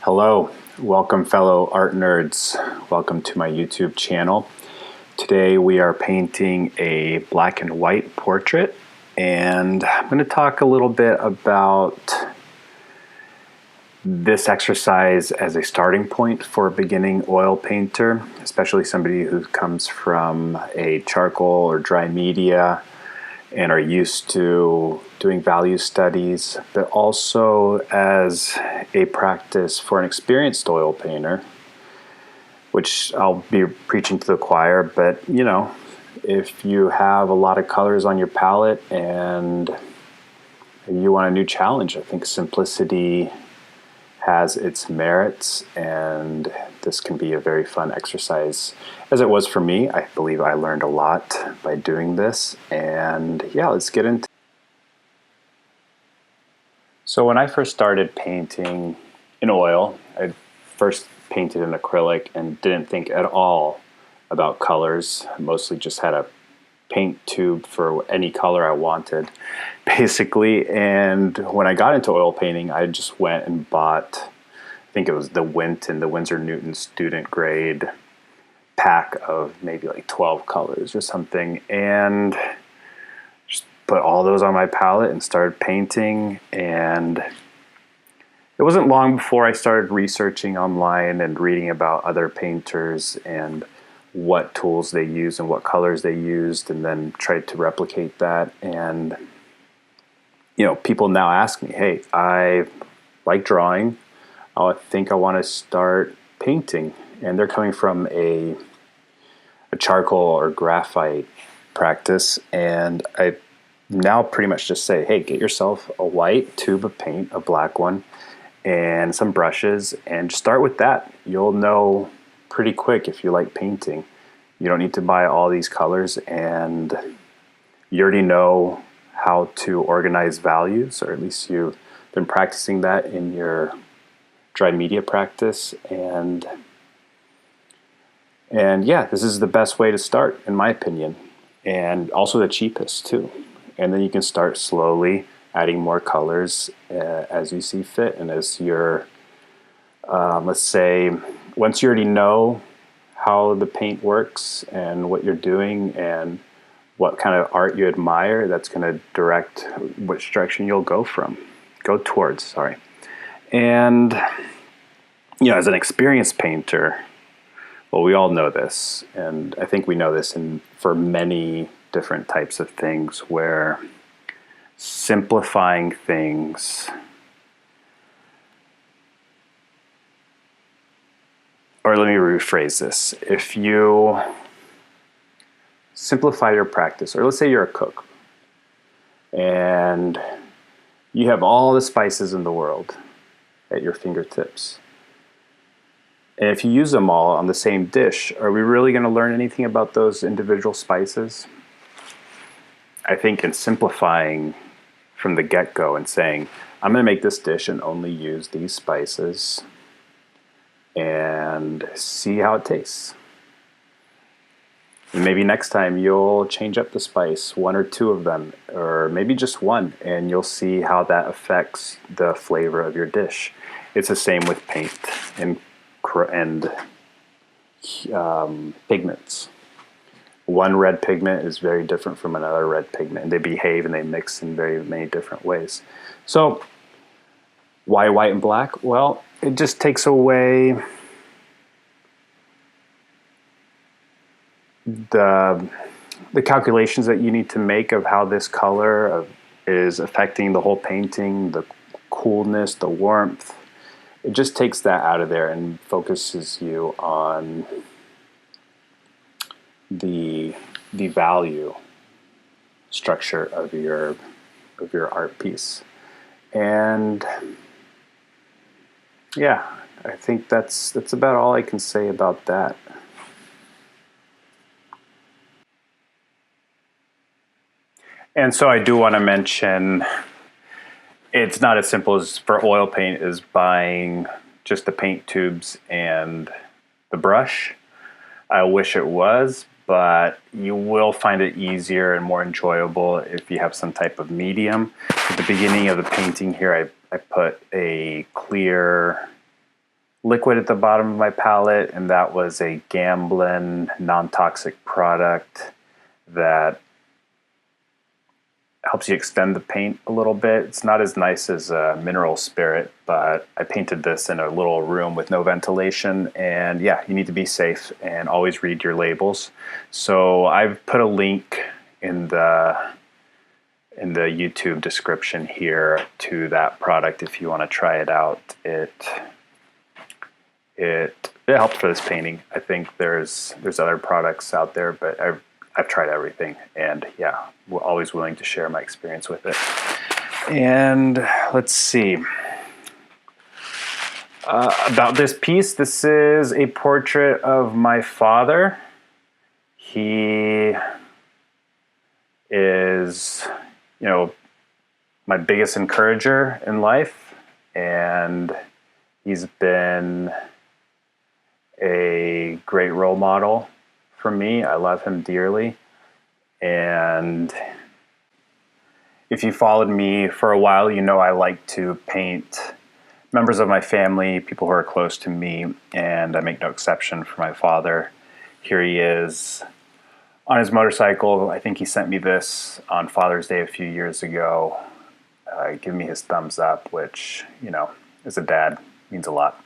Hello, welcome fellow art nerds. Welcome to my YouTube channel. Today we are painting a black and white portrait, and I'm going to talk a little bit about this exercise as a starting point for a beginning oil painter, especially somebody who comes from a charcoal or dry media and are used to doing value studies, but also as a practice for an experienced oil painter, which I'll be preaching to the choir. But you know, if you have a lot of colors on your palette and you want a new challenge, I think simplicity has its merits, and this can be a very fun exercise, as it was for me. I believe I learned a lot by doing this, and yeah, let's get into it. So when I first started painting in oil, I first painted in acrylic and didn't think at all about colors. I mostly just had a paint tube for any color I wanted, basically. And when I got into oil painting, I just went and bought, I think it was the Winton, the Winsor Newton student grade pack of maybe like 12 colors or something, and just put all those on my palette and started painting. And it wasn't long before I started researching online and reading about other painters and what tools they use and what colors they used, and then tried to replicate that. And you know, people now ask me, hey, I like drawing, I think I want to start painting, and they're coming from a charcoal or graphite practice, and I now pretty much just say, hey, get yourself a white tube of paint, a black one, and some brushes, and just start with that. You'll know pretty quick if you like painting. You don't need to buy all these colors, and you already know how to organize values, or at least you've been practicing that in your dry media practice. And yeah, this is the best way to start, in my opinion, and also the cheapest too. And then you can start slowly adding more colors as you see fit, and as you're let's say, once you already know how the paint works and what you're doing and what kind of art you admire, that's going to direct which direction you'll go towards. And you know, as an experienced painter, well, we all know this, and I think we know this for many different types of things, where simplifying things, or let me rephrase this. If you simplify your practice, or let's say you're a cook and you have all the spices in the world at your fingertips, and if you use them all on the same dish, are we really going to learn anything about those individual spices? I think in simplifying from the get-go and saying, I'm going to make this dish and only use these spices, and see how it tastes. And maybe next time you'll change up the spice, one or two of them, or maybe just one, and you'll see how that affects the flavor of your dish. It's the same with paint and pigments. One red pigment is very different from another red pigment, and they behave and they mix in very many different ways. So why white and black? Well, it just takes away the calculations that you need to make of how this color is affecting the whole painting, the coolness, the warmth. It just takes that out of there and focuses you on the value structure of your art piece. And yeah, I think that's about all I can say about that. And so I do want to mention, it's not as simple as for oil paint as buying just the paint tubes and the brush. I wish it was, but you will find it easier and more enjoyable if you have some type of medium. At the beginning of the painting here, I put a clear liquid at the bottom of my palette, and that was a Gamblin non-toxic product that helps you extend the paint a little bit. It's not as nice as mineral spirit, but I painted this in a little room with no ventilation, and yeah, you need to be safe and always read your labels. So I've put a link in the YouTube description here to that product if you want to try it out. It helped for this painting. I think there's other products out there, but I've tried everything, and yeah, we're always willing to share my experience with it. And let's see. About this piece, this is a portrait of my father. He is, my biggest encourager in life, and he's been a great role model for me. I love him dearly, and if you followed me for a while, I like to paint members of my family, people who are close to me, and I make no exception for my father. Here he is on his motorcycle. I think he sent me this on Father's Day a few years ago, giving me his thumbs up, which, as a dad, means a lot.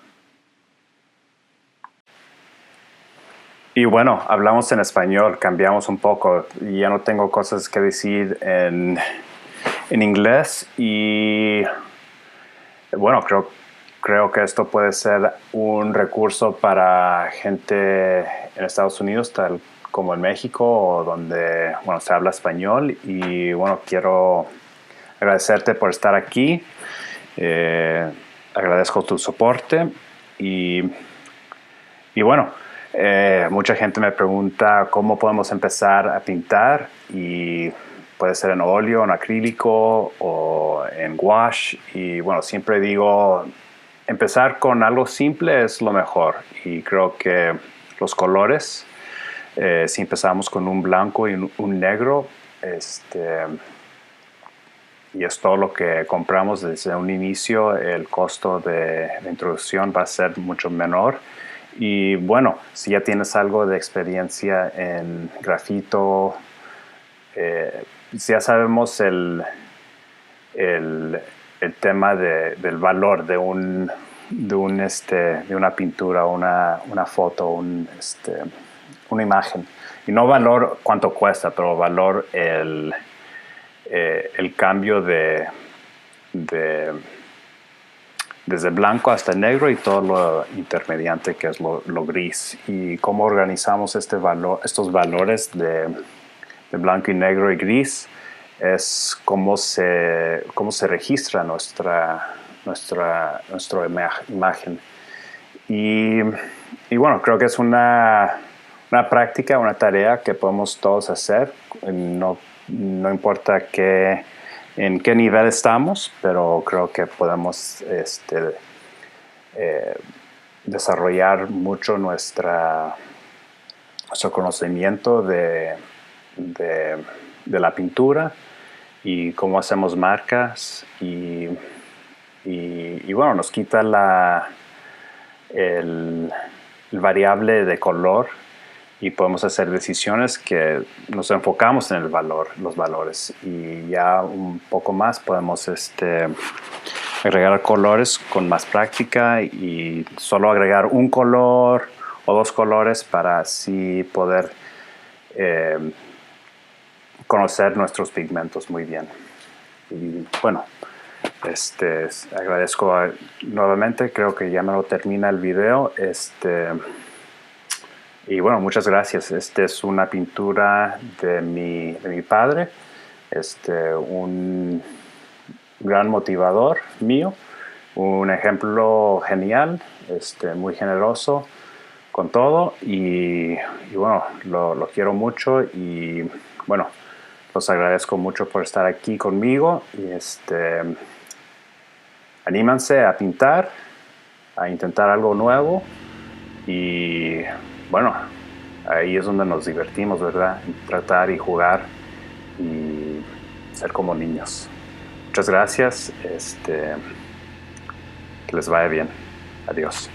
Y bueno, hablamos en español, cambiamos un poco. Ya no tengo cosas que decir en inglés y bueno, creo que esto puede ser un recurso para gente en Estados Unidos, tal como en México, o donde se habla español. Y bueno, quiero agradecerte por estar aquí. Agradezco tu soporte y bueno. Mucha gente me pregunta cómo podemos empezar a pintar, y puede ser en óleo, en acrílico o en gouache. Y bueno, siempre digo, empezar con algo simple es lo mejor, y creo que los colores, si empezamos con un blanco y un negro, y es todo lo que compramos desde un inicio, el costo de introducción va a ser mucho menor. Y bueno, si ya tienes algo de experiencia en grafito, si ya sabemos el tema del valor de una pintura, una foto, una imagen. Y no valor cuánto cuesta, pero valor el cambio desde blanco hasta negro y todo lo intermediante que es lo gris, y cómo organizamos estos valores de blanco y negro y gris es cómo se registra nuestra imagen. Y bueno, creo que es una práctica, una tarea que podemos todos hacer. No importa en qué nivel estamos, pero creo que podemos desarrollar mucho nuestro conocimiento de la pintura y cómo hacemos marcas, y bueno, nos quita el variable de color, y podemos hacer decisiones que nos enfocamos en los valores, y ya un poco más podemos agregar colores con más práctica, y solo agregar un color o dos colores para así poder conocer nuestros pigmentos muy bien. Y bueno, agradezco nuevamente, creo que ya me lo termina el video. Y bueno, muchas gracias. Es una pintura de mi padre, un gran motivador mío, un ejemplo genial, muy generoso con todo, y bueno, lo quiero mucho, y bueno, los agradezco mucho por estar aquí conmigo, y anímense a pintar, a intentar algo nuevo, y bueno, ahí es donde nos divertimos, ¿verdad? Tratar y jugar y ser como niños. Muchas gracias, que les vaya bien. Adiós.